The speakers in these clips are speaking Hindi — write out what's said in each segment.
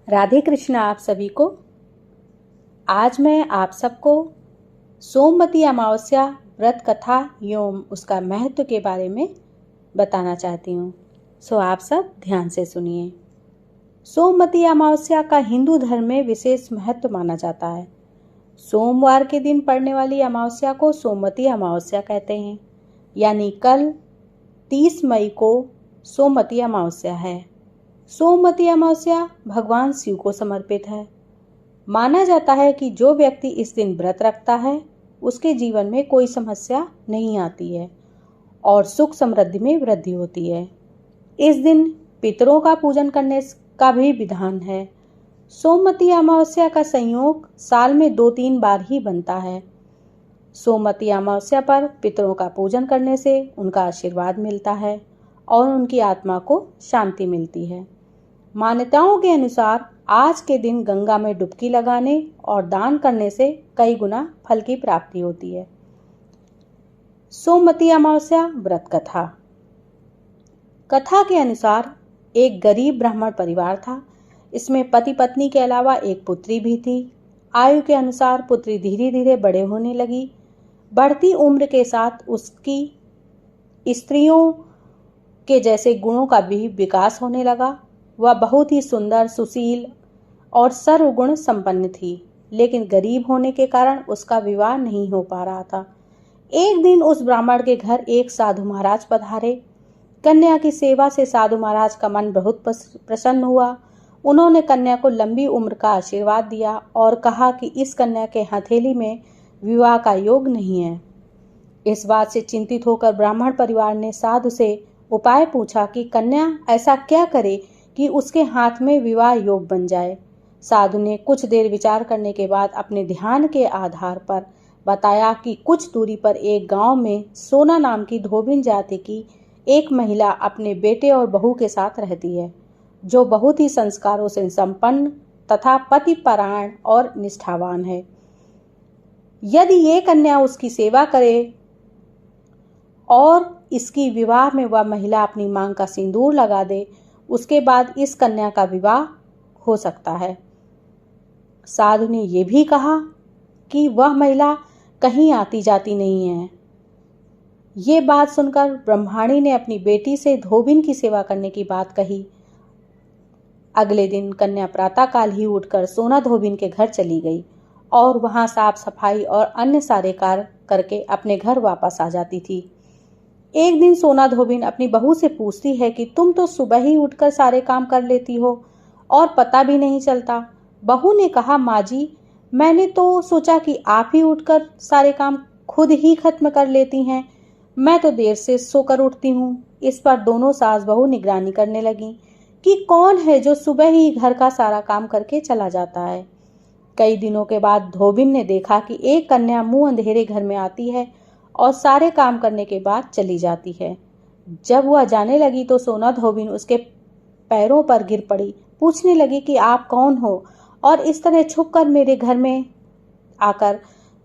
राधे कृष्ण आप सभी को। आज मैं आप सबको सोमवती अमावस्या व्रत कथा एवं उसका महत्व के बारे में बताना चाहती हूँ। सो आप सब ध्यान से सुनिए। सोमवती अमावस्या का हिंदू धर्म में विशेष महत्व माना जाता है। सोमवार के दिन पड़ने वाली अमावस्या को सोमवती अमावस्या कहते हैं, यानी कल 30 मई को सोमवती अमावस्या है। सोमवती अमावस्या भगवान शिव को समर्पित है। माना जाता है कि जो व्यक्ति इस दिन व्रत रखता है उसके जीवन में कोई समस्या नहीं आती है और सुख समृद्धि में वृद्धि होती है। इस दिन पितरों का पूजन करने का भी विधान है। सोमवती अमावस्या का संयोग साल में 2-3 बार ही बनता है। सोमवती अमावस्या पर पितरों का पूजन करने से उनका आशीर्वाद मिलता है और उनकी आत्मा को शांति मिलती है। मान्यताओं के अनुसार आज के दिन गंगा में डुबकी लगाने और दान करने से कई गुना फल की प्राप्ति होती है। सोमवती अमावस्या व्रत कथा। कथा के अनुसार एक गरीब ब्राह्मण परिवार था। इसमें पति पत्नी के अलावा एक पुत्री भी थी। आयु के अनुसार पुत्री धीरे धीरे बड़े होने लगी। बढ़ती उम्र के साथ उसकी स्त्रियों के जैसे गुणों का भी विकास होने लगा। वह बहुत ही सुंदर, सुशील और सर्वगुण संपन्न थी, लेकिन गरीब होने के कारण उसका विवाह नहीं हो पा रहा था। एक दिन उस ब्राह्मण के घर एक साधु महाराज पधारे। कन्या की सेवा से साधु महाराज का मन बहुत प्रसन्न हुआ। उन्होंने कन्या को लंबी उम्र का आशीर्वाद दिया और कहा कि इस कन्या के हथेली में विवाह का योग नहीं है। इस बात से चिंतित होकर ब्राह्मण परिवार ने साधु से उपाय पूछा कि कन्या ऐसा क्या करे कि उसके हाथ में विवाह योग बन जाए। साधु ने कुछ देर विचार करने के बाद अपने ध्यान के आधार पर बताया कि कुछ दूरी पर एक गांव में सोना नाम की धोबिन जाति की एक महिला अपने बेटे और बहू के साथ रहती है, जो बहुत ही संस्कारों से संपन्न तथा पतिपरायण और निष्ठावान है। यदि ये कन्या उसकी सेवा करे और इसकी विवाह में वह महिला अपनी मांग का सिंदूर लगा दे, उसके बाद इस कन्या का विवाह हो सकता है। साधु ने यह भी कहा कि वह महिला कहीं आती जाती नहीं है। ये बात सुनकर ब्रह्माणी ने अपनी बेटी से धोबिन की सेवा करने की बात कही। अगले दिन कन्या प्रातःकाल ही उठकर सोना धोबिन के घर चली गई और वहां साफ सफाई और अन्य सारे कार्य करके अपने घर वापस आ जाती थी। एक दिन सोना धोबिन अपनी बहू से पूछती है कि तुम तो सुबह ही उठकर सारे काम कर लेती हो और पता भी नहीं चलता। बहू ने कहा, माँ जी, मैंने तो सोचा कि आप ही उठकर सारे काम खुद ही खत्म कर लेती हैं। मैं तो देर से सोकर उठती हूँ। इस पर दोनों सास बहू निगरानी करने लगी कि कौन है जो सुबह ही घर का सारा काम करके चला जाता है। कई दिनों के बाद धोबिन ने देखा कि एक कन्या मुंह अंधेरे घर में आती है और सारे काम करने के बाद चली जाती है। जब वह जाने लगी तो सोना धोबिन उसके पैरों पर गिर पड़ी। पूछने लगी कि आप कौन हो और इस तरह छुपकर मेरे घर में आकर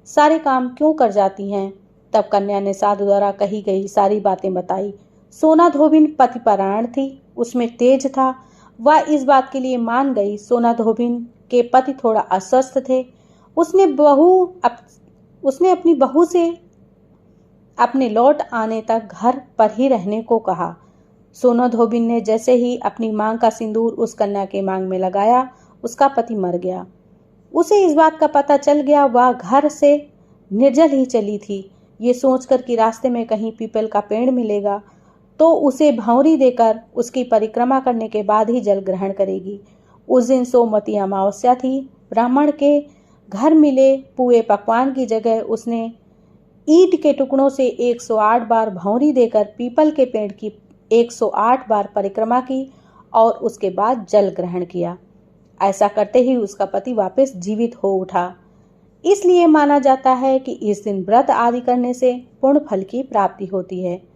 सारे काम क्यों कर जाती हैं। तब कन्या ने साधु द्वारा कही गई सारी बातें बताई। सोना धोबिन पतिपरायण थी, उसमें तेज था। वह इस बात के लिए मान गई। सोना धोबिन के पति थोड़ा अस्वस्थ थे। उसने अपनी बहू से अपने लौट आने तक घर पर ही रहने को कहा। सोना धोबिन ने जैसे ही अपनी मांग का सिंदूर उस कन्या के मांग में लगाया, उसका पति मर गया। उसे इस बात का पता चल गया। वह घर से निर्जल ही चली थी। ये सोचकर कि रास्ते में कहीं पीपल का पेड़ मिलेगा तो उसे भौंरी देकर उसकी परिक्रमा करने के बाद ही जल ग्रहण करेगी। उस दिन सोमवती अमावस्या थी। ब्राह्मण के घर मिले पुए पकवान की जगह उसने ईंट के टुकड़ों से 108 बार भौंरी देकर पीपल के पेड़ की 108 बार परिक्रमा की और उसके बाद जल ग्रहण किया। ऐसा करते ही उसका पति वापस जीवित हो उठा। इसलिए माना जाता है कि इस दिन व्रत आदि करने से पुण्य फल की प्राप्ति होती है।